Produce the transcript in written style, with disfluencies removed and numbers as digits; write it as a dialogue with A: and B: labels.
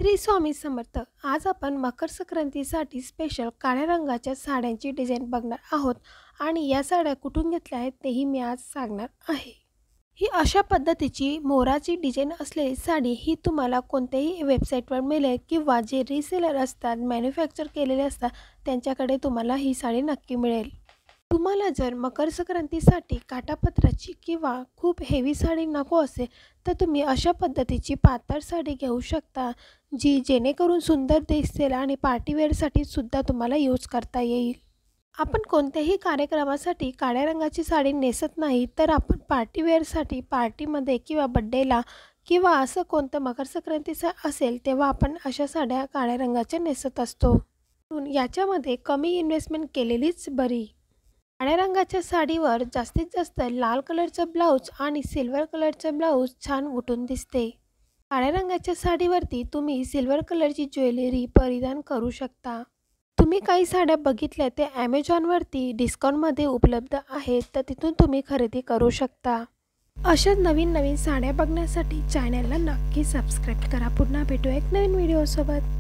A: श्री स्वामी समर्थ. आज आपण मकर संक्रांतीसाठी स्पेशल काळ्या रंगाच्या साड्यांची डिझाईन बघणार आहोत आणि या साड्या कुठून घेतल्या आहेत तेही मी आज सांगणार आहे. ही अशा पद्धतीची मोराची डिझाईन असलेली साडी ही तुम्हाला कोणत्याही वेबसाईटवर मिळेल किंवा जे रिसेलर असतात, मॅन्युफॅक्चर केलेले असतात त्यांच्याकडे तुम्हाला ही साडी नक्की मिळेल. तुम्हाला जर मकर संक्रांतीसाठी काठापदराची किंवा खूप हेवी साडी नको असेल तर तुम्ही अशा पद्धतीची पातळ साडी घेऊ शकता, जी जेणेकरून सुंदर दिसेल आणि पार्टीवेअरसाठी सुद्धा तुम्हाला यूज करता येईल. आपण कोणत्याही कार्यक्रमासाठी काळ्या रंगाची साडी नेसत नाही, तर आपण पार्टीवेअरसाठी पार्टीमध्ये किंवा बड्डेला किंवा असं कोणतं मकर संक्रांतीचं असेल तेव्हा आपण अशा साड्या काळ्या रंगाच्या नेसत असतो. म्हणून याच्यामध्ये कमी इन्व्हेस्टमेंट केलेलीच बरी. काळ्या रंगाच्या साडीवर जास्तीत जास्त लाल कलरचा ब्लाऊज आणि सिल्वर कलरचा ब्लाऊज छान उठून दिसते. काळ्या रंगाच्या साडीवरती तुम्ही सिल्वर कलरची ज्वेलरी परिधान करू शकता. तुम्ही काही साड्या बघितल्या ते ॲमेझॉनवरती डिस्काउंटमध्ये उपलब्ध आहेत, तर तिथून तुम्ही खरेदी करू शकता. अशा नवीन नवीन साड्या बघण्यासाठी चॅनलला नक्की सबस्क्राईब करा. पुन्हा भेटू एक नवीन व्हिडिओसोबत.